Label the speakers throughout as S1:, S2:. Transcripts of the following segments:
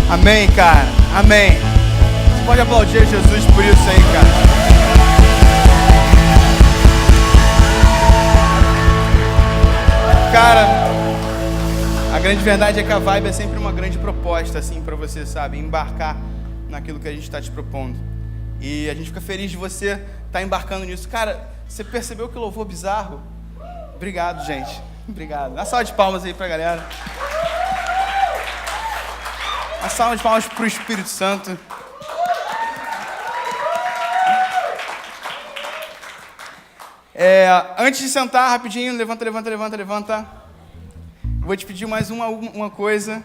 S1: Amém, cara. Amém. Você pode aplaudir Jesus por isso aí, cara. Cara, a grande verdade é que a Vibe é sempre uma grande proposta, assim, pra você, sabe? Embarcar naquilo que a gente está te propondo. E a gente fica feliz de você estar embarcando nisso. Cara, você percebeu que louvor bizarro? Obrigado, gente. Obrigado. Dá uma salva de palmas aí pra galera. Uma salva de palmas pro Espírito Santo. Antes de sentar, rapidinho, levanta. Vou te pedir mais uma coisa.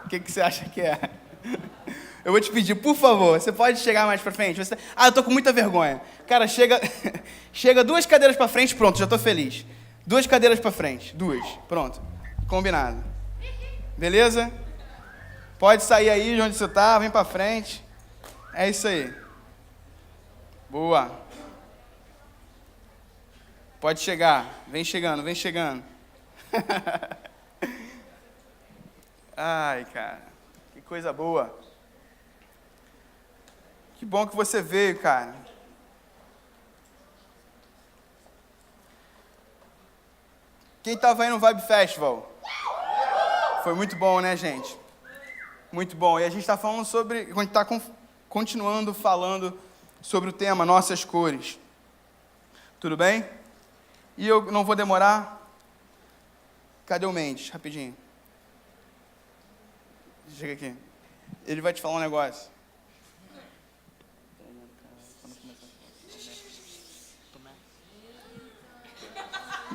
S1: O que você acha que é? Eu vou te pedir, por favor, você pode chegar mais pra frente? Eu tô com muita vergonha. Cara, chega 2 cadeiras pra frente, pronto, já tô feliz. 2 cadeiras pra frente, 2, pronto. Combinado. Beleza? Pode sair aí de onde você tá, vem pra frente. É isso aí. Boa. Pode chegar, vem chegando. Ai, cara, que coisa boa. Que bom que você veio, cara. Quem estava aí no Vibe Festival? Foi muito bom, né, gente? Muito bom. E a gente está falando sobre... A gente está continuando falando sobre o tema Nossas Cores. Tudo bem? E eu não vou demorar. Cadê o Mendes? Rapidinho. Chega aqui. Ele vai te falar um negócio.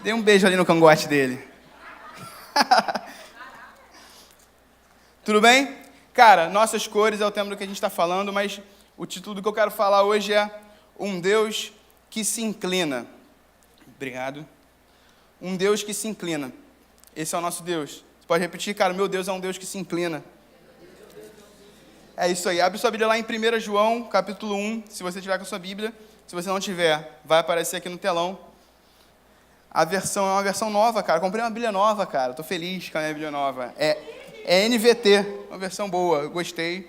S1: Dê um beijo ali no cangote dele. Tudo bem? Cara, Nossas Cores é o tema do que a gente está falando, mas o título do que eu quero falar hoje é Um Deus que se inclina. Obrigado. Um Deus que se inclina. Esse é o nosso Deus. Você pode repetir, cara, meu Deus é um Deus que se inclina. É isso aí. Abre sua Bíblia lá em 1 João, capítulo 1, se você tiver com a sua Bíblia. Se você não tiver, vai aparecer aqui no telão. A versão é uma versão nova, cara. Comprei uma Bíblia nova, cara. Tô feliz com a minha Bíblia nova. É NVT, uma versão boa. Eu gostei.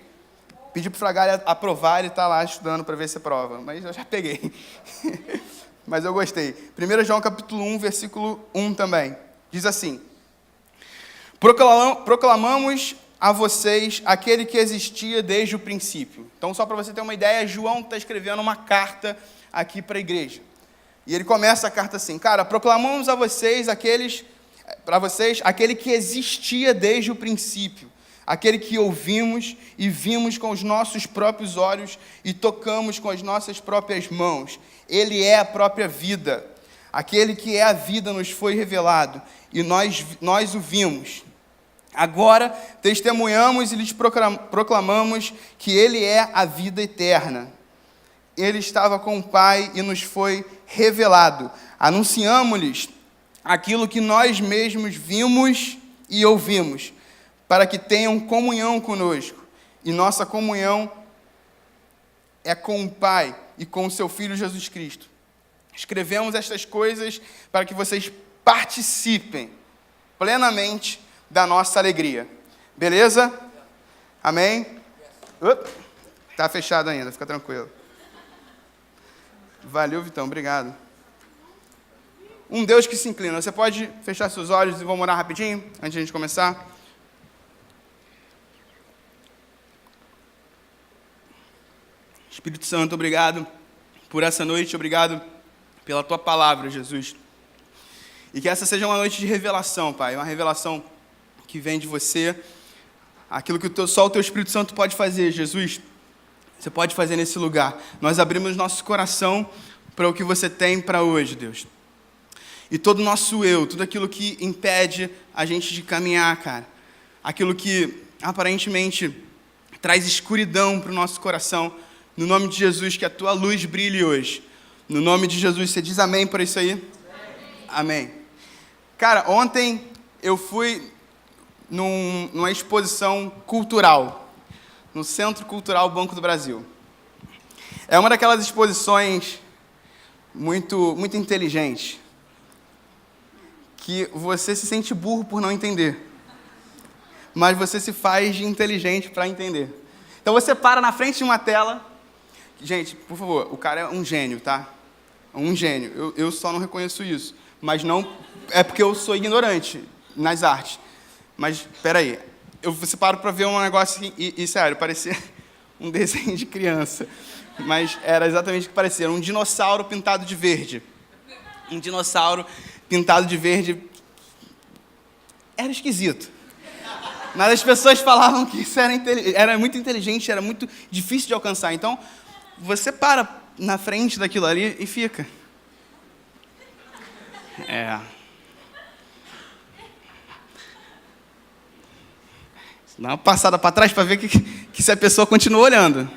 S1: Pedi pro Fragalha aprovar, ele tá lá estudando para ver se aprova. Mas eu já peguei. Mas eu gostei. 1 João capítulo 1, versículo 1 também. Diz assim: Proclamamos a vocês aquele que existia desde o princípio. Então, só para você ter uma ideia, João está escrevendo uma carta aqui para a igreja. E ele começa a carta assim: cara, proclamamos a vocês aquele que existia desde o princípio, aquele que ouvimos e vimos com os nossos próprios olhos e tocamos com as nossas próprias mãos. Ele é a própria vida. Aquele que é a vida nos foi revelado e nós o vimos. Agora testemunhamos e lhes proclamamos que Ele é a vida eterna. Ele estava com o Pai e nos foi revelado. Anunciamos-lhes aquilo que nós mesmos vimos e ouvimos, para que tenham comunhão conosco. E nossa comunhão é com o Pai e com o seu Filho Jesus Cristo. Escrevemos estas coisas para que vocês participem plenamente da nossa alegria. Beleza? Amém? Tá fechado ainda, fica tranquilo. Valeu, Vitão, obrigado. Um Deus que se inclina. Você pode fechar seus olhos e vamos orar rapidinho, antes de a gente começar? Espírito Santo, obrigado por essa noite, obrigado pela Tua palavra, Jesus. E que essa seja uma noite de revelação, Pai, uma revelação que vem de Você, aquilo que só o Teu Espírito Santo pode fazer, Jesus. Você pode fazer nesse lugar. Nós abrimos nosso coração para o que Você tem para hoje, Deus. E todo o nosso eu, tudo aquilo que impede a gente de caminhar, cara, aquilo que aparentemente traz escuridão para o nosso coração, no nome de Jesus, que a Tua luz brilhe hoje. No nome de Jesus, você diz amém por isso aí? Amém. Cara, ontem eu fui numa exposição cultural, no Centro Cultural Banco do Brasil. É uma daquelas exposições muito inteligentes, que você se sente burro por não entender. mas você se faz de inteligente para entender. Então você para na frente de uma tela. Gente, por favor, o cara é um gênio, tá? Um gênio. Eu só não reconheço isso. Mas não... É porque eu sou ignorante nas artes. Mas, peraí. Você para para ver um negócio e sério, parecia um desenho de criança. Mas era exatamente o que parecia. Um dinossauro pintado de verde. Um dinossauro pintado de verde. Era esquisito. Mas as pessoas falavam que isso era muito inteligente, era muito difícil de alcançar. Então, você para na frente daquilo ali e fica. Dá uma passada para trás para ver que se a pessoa continua olhando.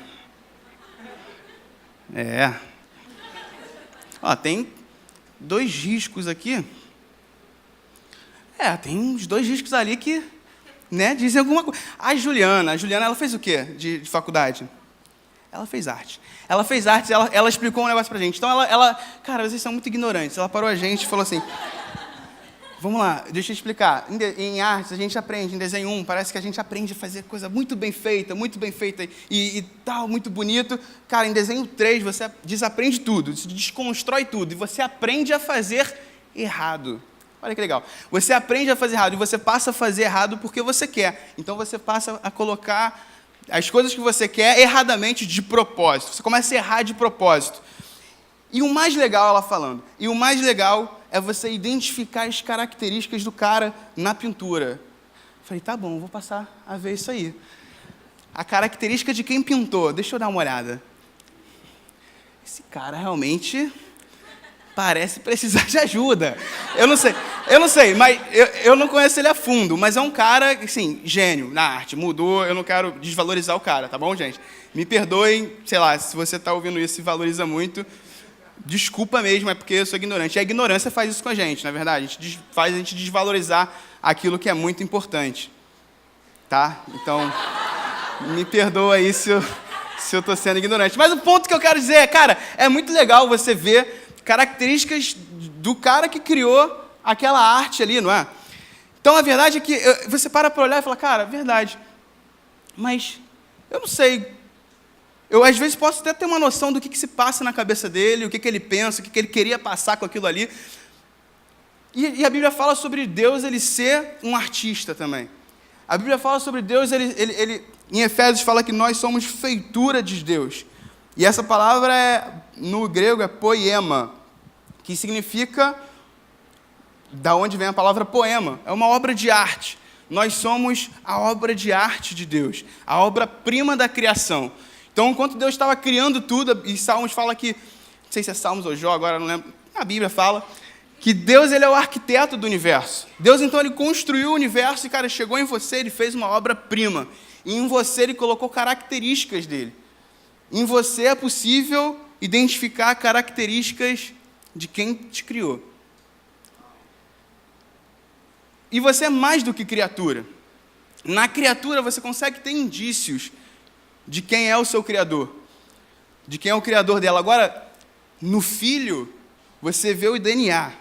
S1: Ó, tem 2 riscos aqui. Tem uns 2 riscos ali que, né, dizem alguma coisa. A Juliana, ela fez o quê de faculdade? Ela fez arte. Ela fez arte, ela explicou um negócio pra gente. Então, cara, vocês são muito ignorantes. Ela parou a gente e falou assim, vamos lá, deixa eu explicar. Em artes, a gente aprende, em desenho 1, parece que a gente aprende a fazer coisa muito bem feita e tal, muito bonito. Cara, em desenho 3, você desaprende tudo, se desconstrói tudo, e você aprende a fazer errado. Olha que legal. Você aprende a fazer errado, e você passa a fazer errado porque você quer. Então, você passa a colocar as coisas que você quer erradamente de propósito. Você começa a errar de propósito. E o mais legal, ela falando, é você identificar as características do cara na pintura. Falei, tá bom, vou passar a ver isso aí. A característica de quem pintou, deixa eu dar uma olhada. Esse cara realmente parece precisar de ajuda. Eu não sei, mas eu não conheço ele a fundo, mas é um cara, assim, gênio na arte, mudou, eu não quero desvalorizar o cara, tá bom, gente? Me perdoem, sei lá, se você está ouvindo isso e valoriza muito, desculpa mesmo, é porque eu sou ignorante. E a ignorância faz isso com a gente, na verdade. Faz a gente desvalorizar aquilo que é muito importante. Tá? Então, me perdoa aí se eu estou sendo ignorante. Mas o ponto que eu quero dizer é, cara, é muito legal você ver características do cara que criou aquela arte ali, não é? Então, a verdade é que você para olhar e fala, cara, verdade. Mas eu não sei. Eu, às vezes, posso até ter uma noção do que se passa na cabeça dele, o que ele pensa, o que ele queria passar com aquilo ali. E a Bíblia fala sobre Deus ele ser um artista também. A Bíblia fala sobre Deus, ele em Efésios fala que nós somos feitura de Deus. E essa palavra, no grego, é poema, que significa, da onde vem a palavra poema, é uma obra de arte. Nós somos a obra de arte de Deus, a obra-prima da criação. Então, enquanto Deus estava criando tudo, e Salmos fala que, não sei se é Salmos ou Jó, agora não lembro, a Bíblia fala que Deus ele é o arquiteto do universo. Deus, então, ele construiu o universo e, cara, chegou em você, ele fez uma obra-prima. E em você, ele colocou características dele. Em você é possível identificar características de quem te criou. E você é mais do que criatura. Na criatura, você consegue ter indícios de quem é o seu Criador, de quem é o Criador dela. Agora, no Filho, você vê o DNA.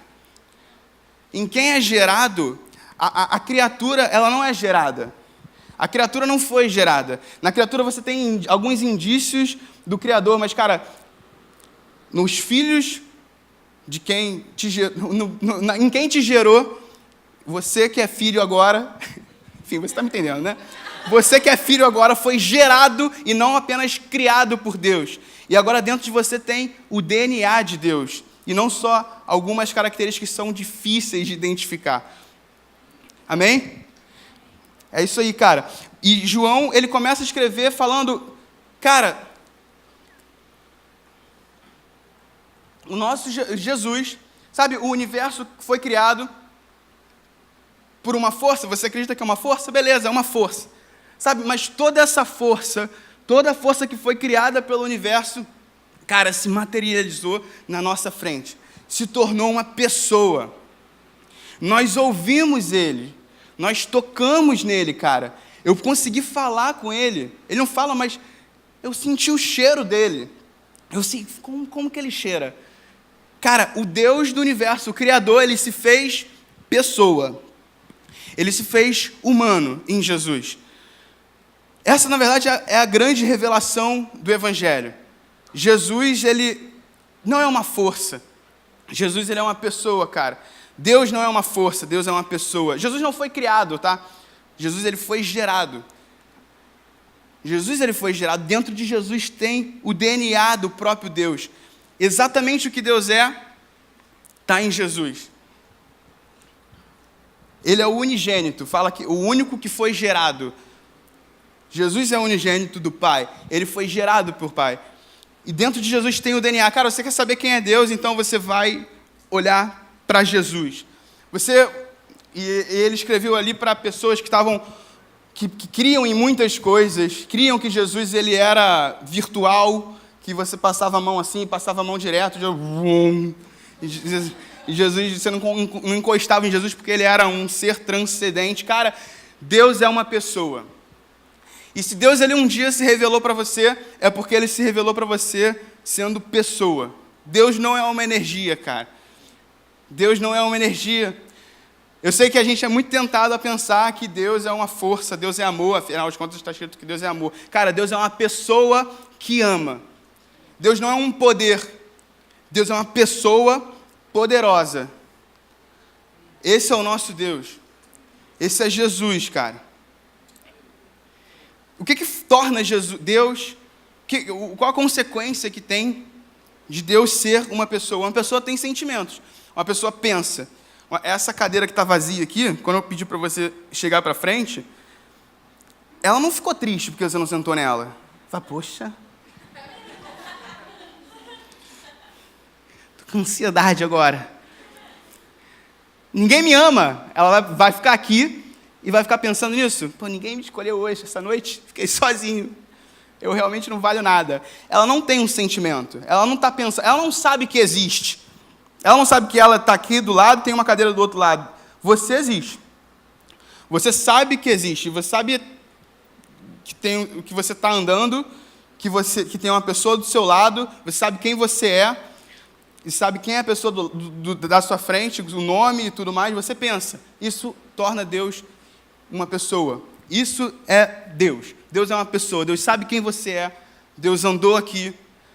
S1: Em quem é gerado, a criatura, ela não é gerada. A criatura não foi gerada. Na criatura você tem alguns indícios do Criador, mas, cara, nos filhos de quem te gerou, em quem te gerou, você que é filho agora, enfim, você está me entendendo, né? Você que é filho agora foi gerado e não apenas criado por Deus. E agora dentro de você tem o DNA de Deus. E não só algumas características que são difíceis de identificar. Amém? É isso aí, cara. E João, ele começa a escrever falando, cara, o nosso Jesus, sabe, o universo foi criado por uma força. Você acredita que é uma força? Beleza, é uma força. Sabe, mas toda essa força, toda a força que foi criada pelo universo, cara, se materializou na nossa frente. Se tornou uma pessoa. Nós ouvimos ele. Nós tocamos nele, cara. Eu consegui falar com ele. Ele não fala, mas eu senti o cheiro dele. Eu sei, como que ele cheira? Cara, o Deus do universo, o Criador, ele se fez pessoa. Ele se fez humano em Jesus. Essa, na verdade, é a grande revelação do Evangelho. Jesus, ele não é uma força. Jesus, ele é uma pessoa, cara. Deus não é uma força, Deus é uma pessoa. Jesus não foi criado, tá? Jesus, ele foi gerado. Jesus, ele foi gerado. Dentro de Jesus tem o DNA do próprio Deus. Exatamente o que Deus está em Jesus. Ele é o unigênito, fala que o único que foi gerado. Jesus é o unigênito do Pai. Ele foi gerado por Pai. E dentro de Jesus tem o DNA. Cara, você quer saber quem é Deus? Então você vai olhar para Jesus. E ele escreveu ali para pessoas que criam em muitas coisas, criam que Jesus ele era virtual, que você passava a mão assim, passava a mão direto, e Jesus, você não encostava em Jesus porque ele era um ser transcendente. Cara, Deus é uma pessoa. E se Deus ele um dia se revelou para você, é porque ele se revelou para você sendo pessoa. Deus não é uma energia, cara. Deus não é uma energia. Eu sei que a gente é muito tentado a pensar que Deus é uma força, Deus é amor, afinal de contas está escrito que Deus é amor. Cara, Deus é uma pessoa que ama. Deus não é um poder. Deus é uma pessoa poderosa. Esse é o nosso Deus. Esse é Jesus, cara. O que torna Deus? Qual a consequência que tem de Deus ser uma pessoa? Uma pessoa tem sentimentos. Uma pessoa pensa. Essa cadeira que está vazia aqui, quando eu pedi para você chegar para frente, ela não ficou triste porque você não sentou nela. Fala, poxa. Tô com ansiedade agora. Ninguém me ama. Ela vai ficar aqui e vai ficar pensando nisso. Pô, ninguém me escolheu hoje, essa noite. Fiquei sozinho. Eu realmente não valho nada. Ela não tem um sentimento. Ela não está pensando. Ela não sabe que existe. Ela não sabe que ela está aqui do lado e tem uma cadeira do outro lado. Você existe. Você sabe que existe. Você sabe que você está andando, que tem uma pessoa do seu lado. Você sabe quem você é. E sabe quem é a pessoa da sua frente, o nome e tudo mais. Você pensa. Isso torna Deus uma pessoa. Isso é Deus. Deus é uma pessoa. Deus sabe quem você é. Deus andou aqui.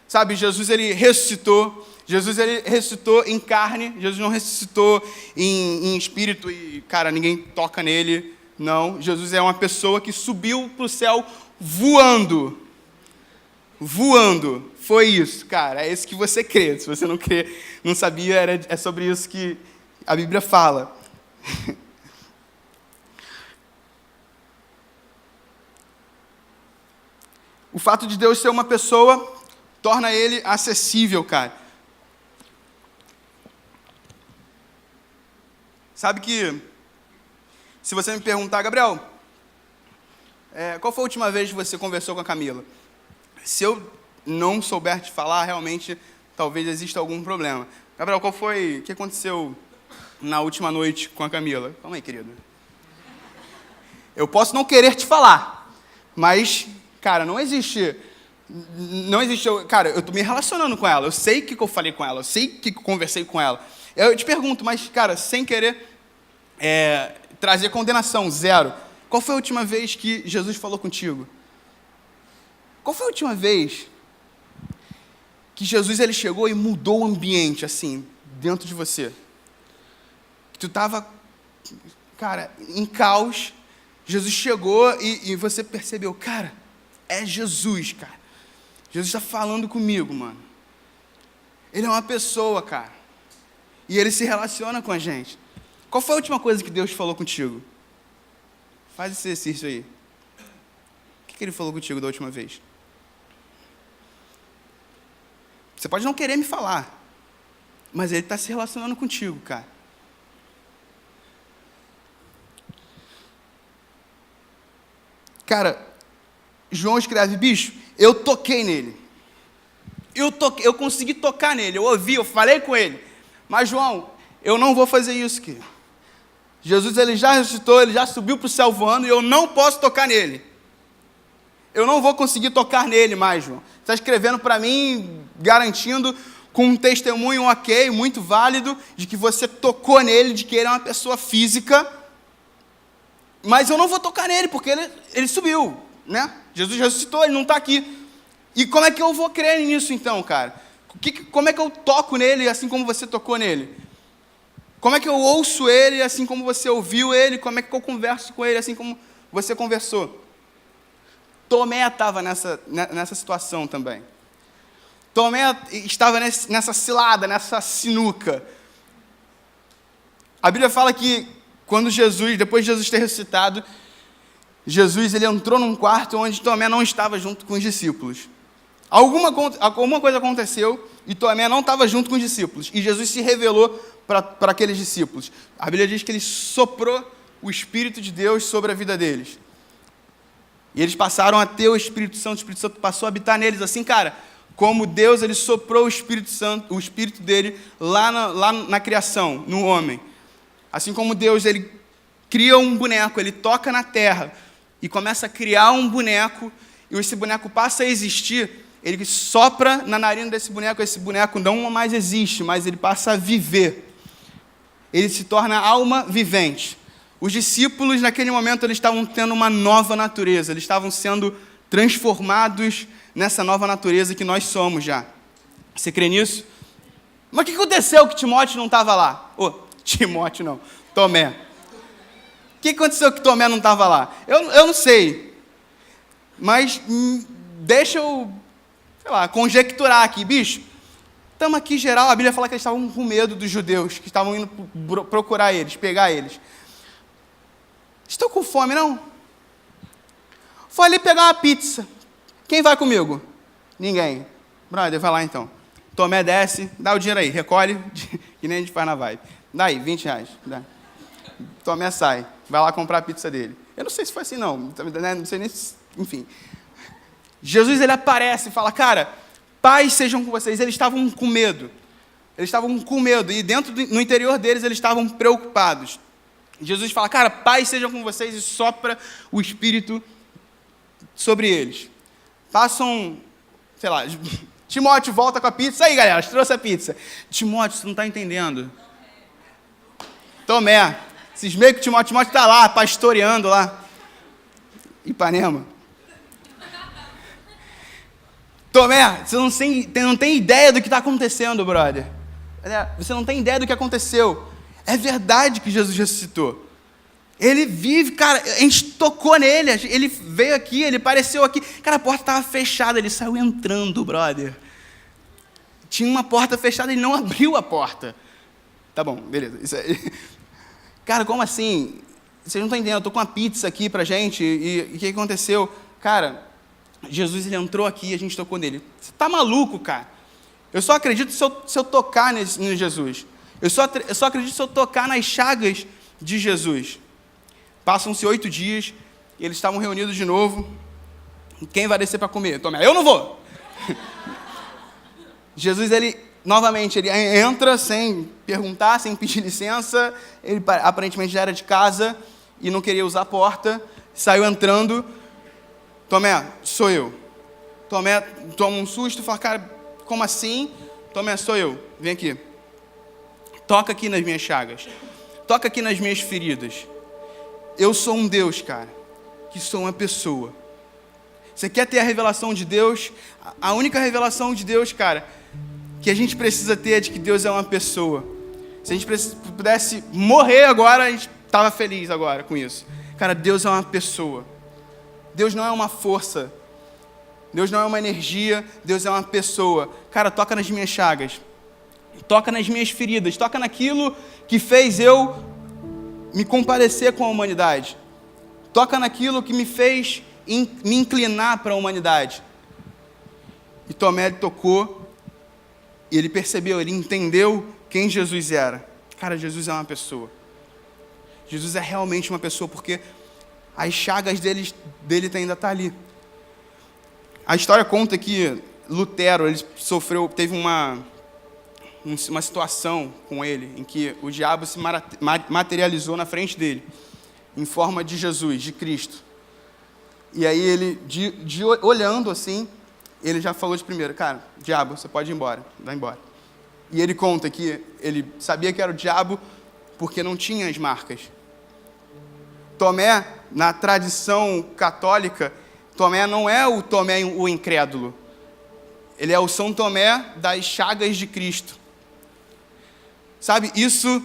S1: Sabe, Jesus, ele ressuscitou. Jesus, ele ressuscitou em carne. Jesus não ressuscitou em espírito e, cara, ninguém toca nele. Não. Jesus é uma pessoa que subiu para o céu voando. Voando. Foi isso, cara. É isso que você crê. Se você não crê, não sabia, é sobre isso que a Bíblia fala. O fato de Deus ser uma pessoa torna ele acessível, cara. Sabe que, se você me perguntar, Gabriel, qual foi a última vez que você conversou com a Camila? Se eu não souber te falar, realmente, talvez exista algum problema. Gabriel, o que aconteceu na última noite com a Camila? Calma aí, querido. Eu posso não querer te falar, mas, cara, não existe, cara, eu estou me relacionando com ela, eu sei o que eu falei com ela, eu sei o que eu conversei com ela. Eu te pergunto, mas, cara, sem querer trazer condenação, zero. Qual foi a última vez que Jesus falou contigo? Qual foi a última vez que Jesus ele chegou e mudou o ambiente, assim, dentro de você? Que tu estava, cara, em caos, Jesus chegou e você percebeu, cara, é Jesus, cara. Jesus está falando comigo, mano. Ele é uma pessoa, cara. E ele se relaciona com a gente. Qual foi a última coisa que Deus falou contigo? Faz esse exercício aí. O que ele falou contigo da última vez? Você pode não querer me falar, mas ele está se relacionando contigo, cara. Cara, João escreve, bicho, eu toquei nele. Eu consegui tocar nele, eu ouvi, eu falei com ele. Mas, João, eu não vou fazer isso aqui. Jesus, ele já ressuscitou, ele já subiu para o céu voando e eu não posso tocar nele. Eu não vou conseguir tocar nele mais, João. Você está escrevendo para mim, garantindo, com um testemunho ok, muito válido, de que você tocou nele, de que ele é uma pessoa física. mas eu não vou tocar nele, porque ele subiu, né? Jesus ressuscitou, ele não está aqui. E como é que eu vou crer nisso então, cara? Como é que eu toco nele assim como você tocou nele? Como é que eu ouço ele assim como você ouviu ele? Como é que eu converso com ele assim como você conversou? Tomé estava nessa situação também. Tomé estava nessa cilada, nessa sinuca. A Bíblia fala que quando depois de Jesus ter ressuscitado, ele entrou num quarto onde Tomé não estava junto com os discípulos. Alguma coisa aconteceu e Tomé não estava junto com os discípulos. E Jesus se revelou para aqueles discípulos. A Bíblia diz que ele soprou o Espírito de Deus sobre a vida deles. E eles passaram a ter o Espírito Santo passou a habitar neles. Assim, cara, como Deus ele soprou o Espírito Santo, o Espírito dele lá na criação, no homem. Assim como Deus ele cria um boneco, ele toca na terra e começa a criar um boneco, e esse boneco passa a existir, ele sopra na narina desse boneco, esse boneco não mais existe, mas ele passa a viver. Ele se torna alma vivente. Os discípulos, naquele momento, eles estavam tendo uma nova natureza, eles estavam sendo transformados nessa nova natureza que nós somos já. Você crê nisso? Mas o que aconteceu que Timóteo não estava lá? Timóteo não, Tomé. O que aconteceu que Tomé não estava lá? Eu não sei, mas deixa eu, conjecturar aqui, bicho. Estamos aqui geral, a Bíblia fala que eles estavam com medo dos judeus, que estavam indo procurar eles, pegar eles. Estão com fome, não? Vou ali pegar uma pizza. Quem vai comigo? Ninguém. Brother, vai lá então. Tomé desce, dá o dinheiro aí, recolhe, que nem a gente faz na vibe. Dá aí, R$20. Dá. Tomé sai, vai lá comprar a pizza dele. Eu não sei se foi assim, não. Não sei nem se... Enfim. Jesus, ele aparece e fala, cara, paz sejam com vocês. Eles estavam com medo. Eles estavam com medo. E no interior deles, eles estavam preocupados. Jesus fala, cara, paz sejam com vocês, e sopra o Espírito sobre eles. Passam, Timóteo volta com a pizza. Aí, galera, trouxe a pizza. Timóteo, você não está entendendo. Tomé, cismei que o Timóteo está lá, pastoreando lá. Ipanema. Tomé, você não tem ideia do que está acontecendo, brother. Você não tem ideia do que aconteceu. É verdade que Jesus ressuscitou. Ele vive, cara, a gente tocou nele, ele veio aqui, ele apareceu aqui. Cara, a porta estava fechada, ele saiu entrando, brother. Tinha uma porta fechada, ele não abriu a porta. Tá bom, beleza. Isso aí. Cara, como assim? Vocês não estão entendendo, eu estou com uma pizza aqui pra gente, e o que aconteceu? Cara, Jesus, ele entrou aqui e a gente tocou nele. Você tá maluco, cara? Eu só acredito se eu tocar em Jesus. Eu só acredito se eu tocar nas chagas de Jesus. Passam-se 8 dias, e eles estavam reunidos de novo. Quem vai descer para comer? Tomé, eu não vou. Jesus, novamente, ele entra sem perguntar, sem pedir licença. Ele aparentemente já era de casa e não queria usar a porta. Saiu entrando. Tomé, sou eu. Tomé toma um susto e fala, cara, como assim? Tomé, sou eu. Vem aqui. Toca aqui nas minhas chagas. Toca aqui nas minhas feridas. Eu sou um Deus, cara, que sou uma pessoa. Você quer ter a revelação de Deus? A única revelação de Deus, cara, que a gente precisa ter é de que Deus é uma pessoa. Se a gente pudesse morrer agora, a gente estava feliz agora com isso. Cara, Deus é uma pessoa. Deus não é uma força. Deus não é uma energia. Deus é uma pessoa. Cara, toca nas minhas chagas. Toca nas minhas feridas. Toca naquilo que fez eu me compadecer com a humanidade. Toca naquilo que me fez me inclinar para a humanidade. E Tomé tocou, e ele percebeu, ele entendeu quem Jesus era. Cara, Jesus é uma pessoa. Jesus é realmente uma pessoa, porque as chagas dele ainda estão ali. A história conta que Lutero, ele teve uma situação com ele, em que o diabo se materializou na frente dele, em forma de Jesus, de Cristo. E aí ele, olhando assim, ele já falou de primeiro, cara, diabo, você pode ir embora, vai embora. E ele conta que ele sabia que era o diabo porque não tinha as marcas. Tomé, na tradição católica, Tomé não é o Tomé o incrédulo. Ele é o São Tomé das chagas de Cristo. Sabe, isso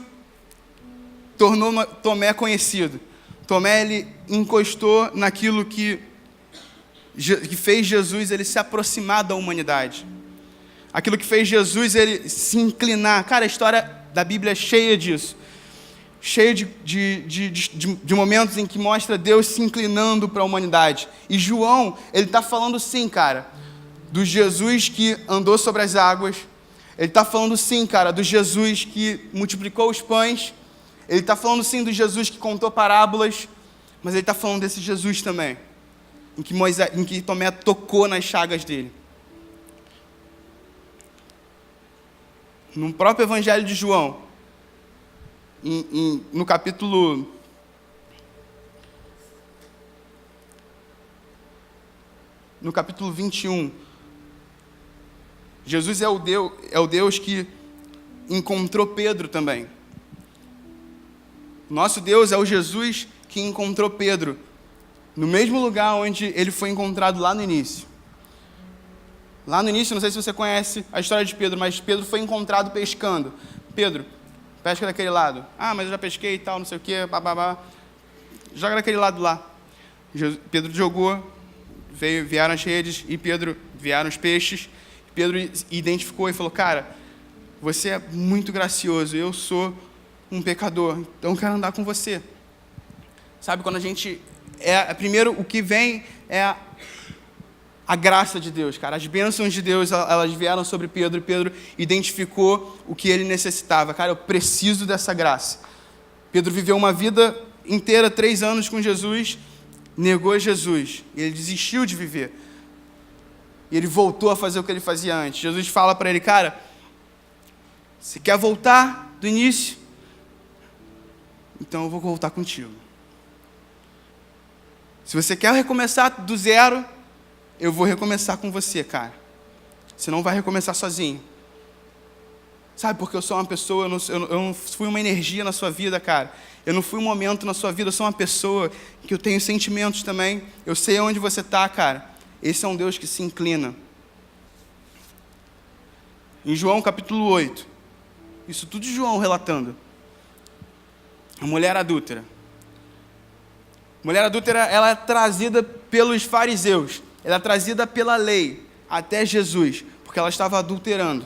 S1: tornou Tomé conhecido. Tomé, ele encostou naquilo que fez Jesus ele se aproximar da humanidade. Aquilo que fez Jesus ele se inclinar. Cara, a história da Bíblia é cheia disso. Cheio de momentos em que mostra Deus se inclinando para a humanidade. E João, ele está falando sim, cara, do Jesus que andou sobre as águas. Ele está falando sim, cara, do Jesus que multiplicou os pães. Ele está falando sim do Jesus que contou parábolas. Mas ele está falando desse Jesus também, em que Tomé tocou nas chagas dele. No próprio Evangelho de João, no capítulo 21, Jesus é o Deus que encontrou Pedro também. Nosso Deus é o Jesus que encontrou Pedro no mesmo lugar onde ele foi encontrado lá no início. Lá no início, não sei se você conhece a história de Pedro, mas Pedro foi encontrado pescando. Pedro, pesca daquele lado. Ah, mas eu já pesquei e tal, não sei o quê, bababá. Joga daquele lado lá. Pedro jogou, vieram as redes e vieram os peixes. Pedro identificou e falou, cara, você é muito gracioso, eu sou um pecador, então eu quero andar com você. Sabe, quando a gente... primeiro, o que vem é a graça de Deus, cara. As bênçãos de Deus, elas vieram sobre Pedro, e Pedro identificou o que ele necessitava. Cara, eu preciso dessa graça. Pedro viveu uma vida inteira, 3 anos com Jesus, negou Jesus, e ele desistiu de viver. E ele voltou a fazer o que ele fazia antes. Jesus fala para ele, cara, você quer voltar do início? Então eu vou voltar contigo. Se você quer recomeçar do zero, eu vou recomeçar com você, cara. Você não vai recomeçar sozinho. Sabe, porque eu sou uma pessoa, eu não fui uma energia na sua vida, cara. Eu não fui um momento na sua vida, eu sou uma pessoa que eu tenho sentimentos também. Eu sei onde você está, cara. Esse é um Deus que se inclina. Em João capítulo 8, isso tudo de João relatando. A mulher adúltera. A mulher adúltera, ela é trazida pelos fariseus. Ela é trazida pela lei até Jesus, porque ela estava adulterando.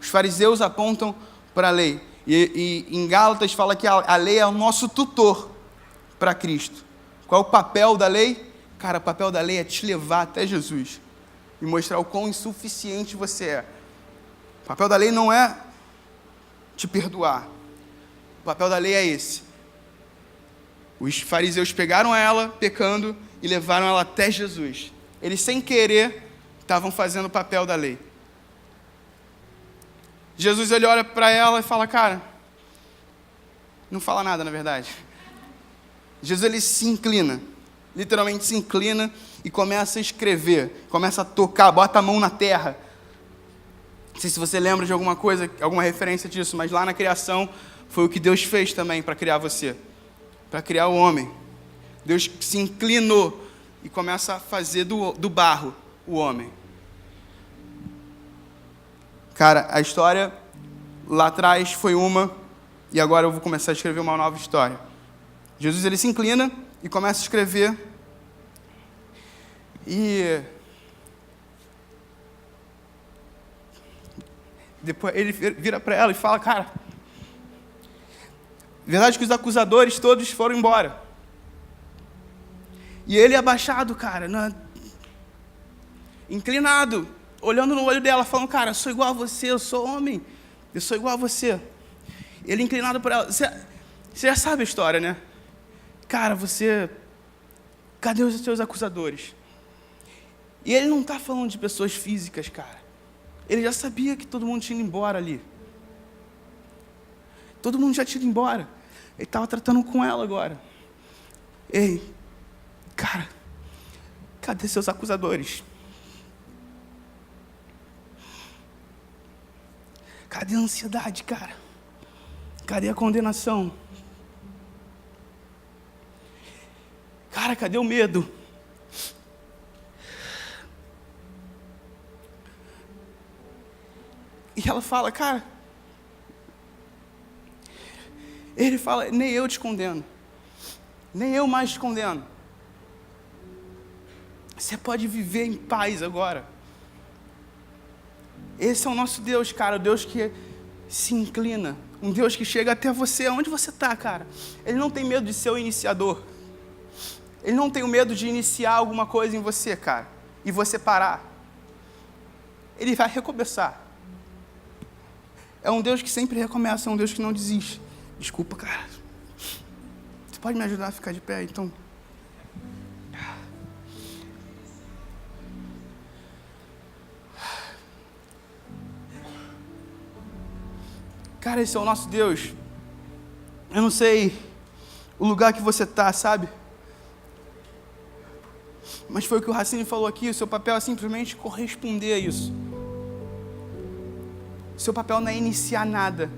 S1: Os fariseus apontam para a lei. E em Gálatas fala que a lei é o nosso tutor para Cristo. Qual é o papel da lei? Cara, o papel da lei é te levar até Jesus e mostrar o quão insuficiente você é. O papel da lei não é te perdoar. O papel da lei é esse. Os fariseus pegaram ela, pecando, e levaram ela até Jesus. Eles, sem querer, estavam fazendo o papel da lei. Jesus, ele olha para ela e fala, cara, não fala nada, na verdade. Jesus, ele se inclina, literalmente se inclina e começa a escrever, começa a tocar, bota a mão na terra. Não sei se você lembra de alguma coisa, alguma referência disso, mas lá na criação foi o que Deus fez também para criar você, para criar o homem. Deus se inclinou e começa a fazer do barro o homem. Cara, a história lá atrás foi uma, e agora eu vou começar a escrever uma nova história. Jesus, ele se inclina e começa a escrever. E depois ele vira para ela e fala, cara, verdade que os acusadores todos foram embora. E ele abaixado, cara, inclinado, olhando no olho dela, falando, cara, eu sou igual a você, eu sou homem, eu sou igual a você. Ele inclinado por ela, você já sabe a história, né? Cara, cadê os seus acusadores? E ele não está falando de pessoas físicas, cara. Ele já sabia que todo mundo tinha ido embora ali. Todo mundo já tinha ido embora. Ele estava tratando com ela agora. Ei, cara, cadê seus acusadores? Cadê a ansiedade, cara? Cadê a condenação? cara, cadê o medo? E ela fala, cara, ele fala, nem eu te condeno, nem eu mais te condeno. Você pode viver em paz agora. Esse é o nosso Deus, cara, o Deus que se inclina, um Deus que chega até você, onde você está, cara. Ele não tem medo de ser o iniciador. Ele não tem o medo de iniciar alguma coisa em você, cara, e você parar. Ele vai recomeçar. É um Deus que sempre recomeça, é um Deus que não desiste. Desculpa, cara. Você pode me ajudar a ficar de pé, então? Cara, esse é o nosso Deus. Eu não sei o lugar que você está, sabe? Mas foi o que o Racine falou aqui, o seu papel é simplesmente corresponder a isso. O seu papel não é iniciar nada.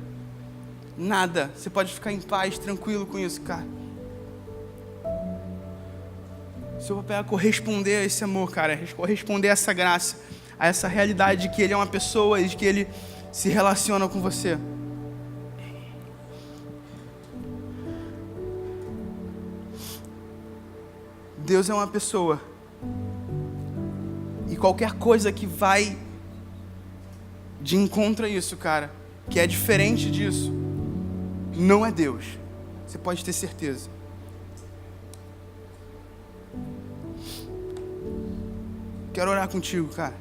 S1: Nada. Você pode ficar em paz, tranquilo com isso, cara. O seu papel é corresponder a esse amor, cara. É corresponder a essa graça, a essa realidade de que Ele é uma pessoa e de que Ele se relaciona com você. Deus é uma pessoa. E qualquer coisa que vai de encontro a isso, cara, que é diferente disso, não é Deus. Você pode ter certeza. Quero orar contigo, cara.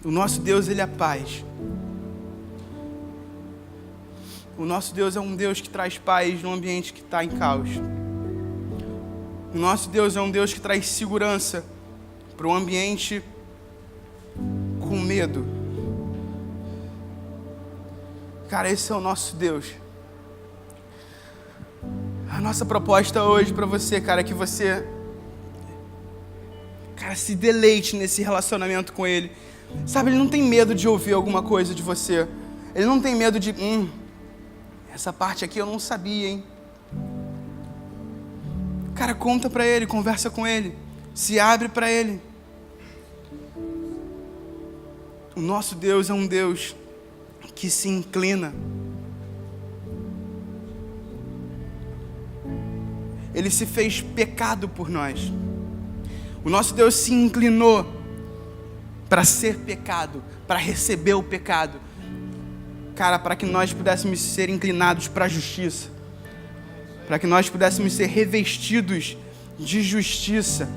S1: O nosso Deus, Ele é paz. O nosso Deus é um Deus que traz paz num ambiente que está em caos. O nosso Deus é um Deus que traz segurança para um ambiente com medo. Cara, esse é o nosso Deus. A nossa proposta hoje para você, cara, é que você, cara, se deleite nesse relacionamento com Ele. Sabe, Ele não tem medo de ouvir alguma coisa de você. Ele não tem medo de, essa parte aqui eu não sabia, hein? Cara, conta pra Ele, conversa com Ele, se abre pra Ele. O nosso Deus é um Deus que se inclina. Ele se fez pecado por nós. O nosso Deus se inclinou para ser pecado, para receber o pecado. Cara, para que nós pudéssemos ser inclinados para a justiça. Para que nós pudéssemos ser revestidos de justiça.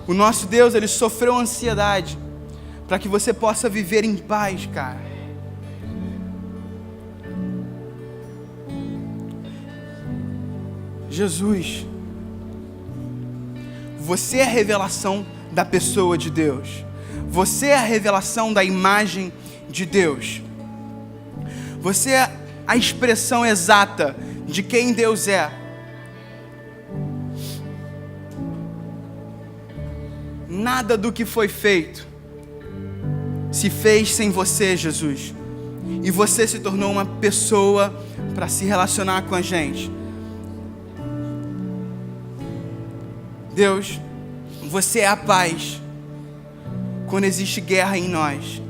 S1: O nosso Deus, Ele sofreu ansiedade para que você possa viver em paz, cara. Jesus, você é a revelação da pessoa de Deus. Você é a revelação da imagem de Deus. Você é a expressão exata de quem Deus é. Nada do que foi feito se fez sem você, Jesus. E você se tornou uma pessoa para se relacionar com a gente. Deus, você é a paz quando existe guerra em nós.